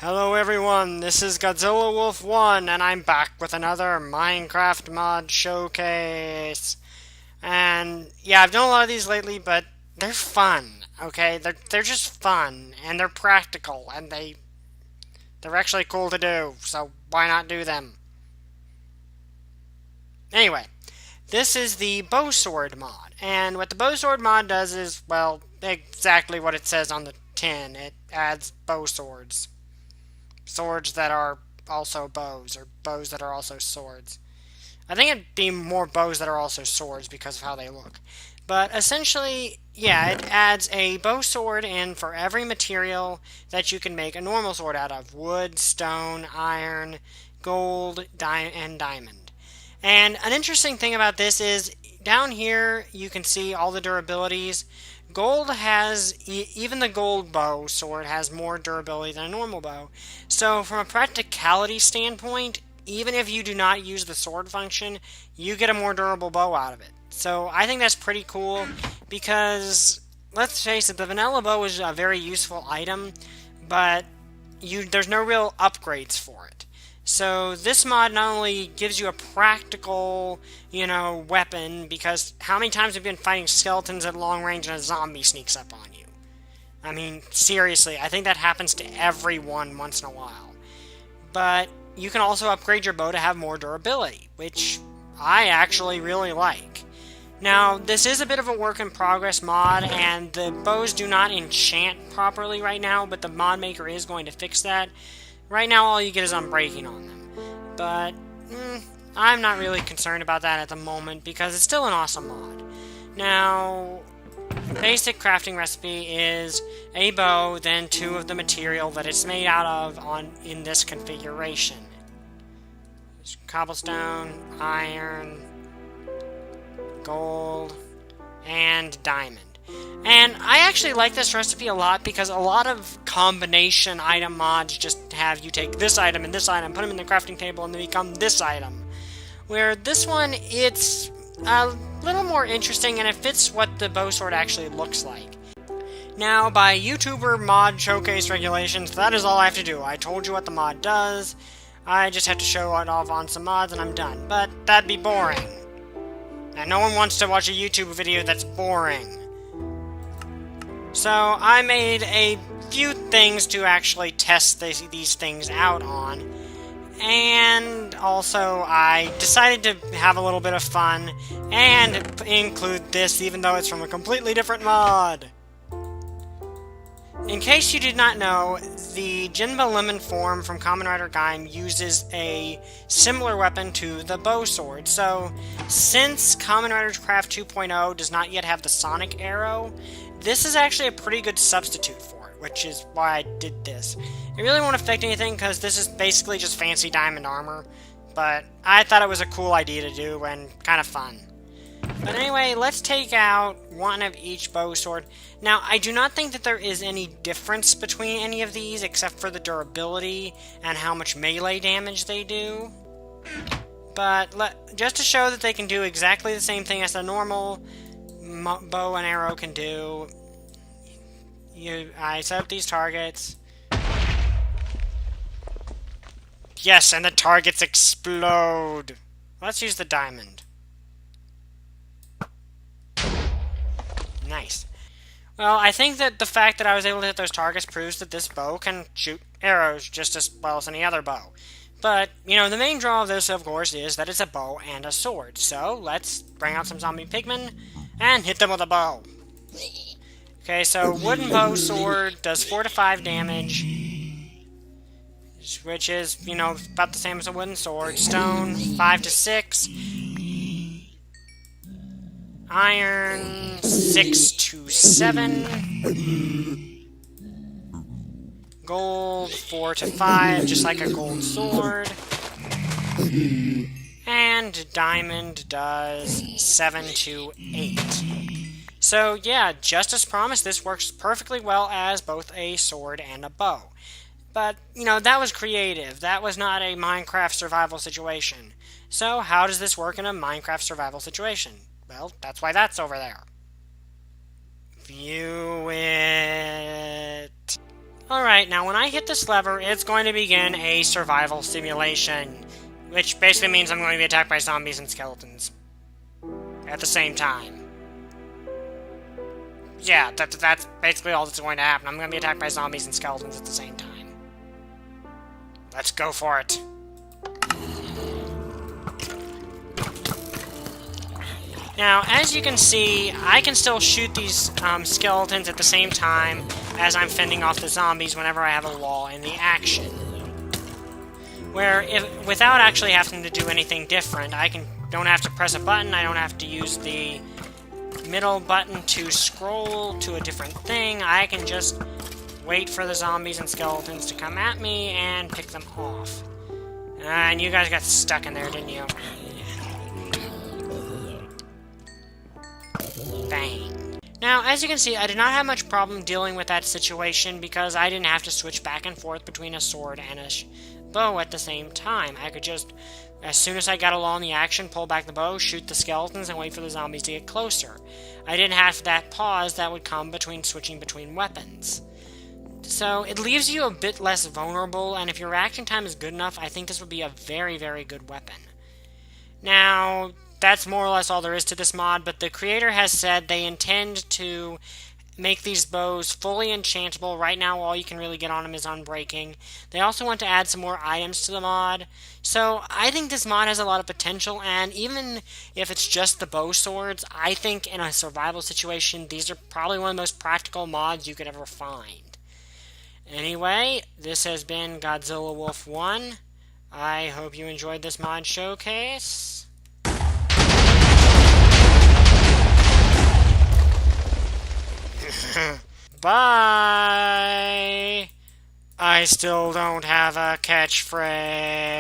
Hello everyone, this is Godzilla Wolf 1, and I'm back with another Minecraft mod showcase. And yeah, I've done a lot of these lately, but they're fun, okay? They're just fun, and they're practical, and they're actually cool to do, so why not do them? Anyway, this is the bow sword mod, and what the bow sword mod does is, well, exactly what it says on the tin. It adds bow swords. Swords that are also bows, or bows that are also swords. I think it'd be more bows that are also swords because of how they look. But essentially, yeah, it adds a bow sword in for every material that you can make a normal sword out of. Wood, stone, iron, gold, and diamond. And an interesting thing about this is down here you can see all the durabilities. Gold has, even the gold bow sword has more durability than a normal bow. So from a practicality standpoint, even if you do not use the sword function, you get a more durable bow out of it. So I think that's pretty cool because, let's face it, the vanilla bow is a very useful item, but there's no real upgrades for it. So this mod not only gives you a practical, weapon, because how many times have you been fighting skeletons at long range and a zombie sneaks up on you? I mean, seriously, I think that happens to everyone once in a while. But you can also upgrade your bow to have more durability, which I actually really like. Now, this is a bit of a work in progress mod, and the bows do not enchant properly right now, but the mod maker is going to fix that. Right now, all you get is unbreaking on them. But, I'm not really concerned about that at the moment, because it's still an awesome mod. Now, basic crafting recipe is a bow, then 2 of the material that it's made out of in this configuration. There's cobblestone, iron, gold, and diamond. And I actually like this recipe a lot because a lot of combination item mods just have you take this item and this item, put them in the crafting table, and they become this item. Where this one, it's a little more interesting and it fits what the bow sword actually looks like. Now, by YouTuber mod showcase regulations, that is all I have to do. I told you what the mod does. I just have to show it off on some mods and I'm done. But that'd be boring. And no one wants to watch a YouTube video that's boring. So I made a few things to actually test these things out on. And also I decided to have a little bit of fun and include this even though it's from a completely different mod. In case you did not know, the Jinba Lemon form from Kamen Rider Gaim uses a similar weapon to the bow sword. So, since Kamen Rider Craft 2.0 does not yet have the sonic arrow, this is actually a pretty good substitute for it, which is why I did this. It really won't affect anything because this is basically just fancy diamond armor, but I thought it was a cool idea to do and kind of fun. But anyway, let's take out one of each bow sword. Now, I do not think that there is any difference between any of these except for the durability and how much melee damage they do. But just to show that they can do exactly the same thing as a normal bow and arrow can do, I set up these targets. Yes, and the targets explode. Let's use the diamond. Nice. Well, I think that the fact that I was able to hit those targets proves that this bow can shoot arrows just as well as any other bow. But, the main draw of this, of course, is that it's a bow and a sword. So, let's bring out some zombie pigmen and hit them with a bow. Okay, so wooden bow sword does 4 to 5 damage, which is, about the same as a wooden sword. Stone, 5 to 6. Iron, 6 to 7. Gold, 4 to 5, just like a gold sword. And diamond does 7 to 8. So yeah, just as promised, this works perfectly well as both a sword and a bow. But, that was creative. That was not a Minecraft survival situation. So how does this work in a Minecraft survival situation? Well, that's why that's over there. View it. Alright, Alright, now when I hit this lever, it's going to begin a survival simulation, which basically means I'm going to be attacked by zombies and skeletons at the same time. Yeah, that's basically all that's going to happen. I'm going to be attacked by zombies and skeletons at the same time. Let's go for it. Now, as you can see, I can still shoot these skeletons at the same time as I'm fending off the zombies whenever I have a lull in the action. Where, without actually having to do anything different, don't have to press a button, I don't have to use the middle button to scroll to a different thing. I can just wait for the zombies and skeletons to come at me and pick them off. And you guys got stuck in there, didn't you? Bang. Now, as you can see, I did not have much problem dealing with that situation because I didn't have to switch back and forth between a sword and a bow at the same time. I could just, as soon as I got along the action, pull back the bow, shoot the skeletons, and wait for the zombies to get closer. I didn't have that pause that would come between switching between weapons. So, it leaves you a bit less vulnerable, and if your reaction time is good enough, I think this would be a very, very good weapon. Now, that's more or less all there is to this mod, but the creator has said they intend to make these bows fully enchantable. Right now, all you can really get on them is Unbreaking. They also want to add some more items to the mod. So, I think this mod has a lot of potential, and even if it's just the bow swords, I think in a survival situation, these are probably one of the most practical mods you could ever find. Anyway, this has been Godzilla Wolf 1. I hope you enjoyed this mod showcase. Bye! I still don't have a catchphrase.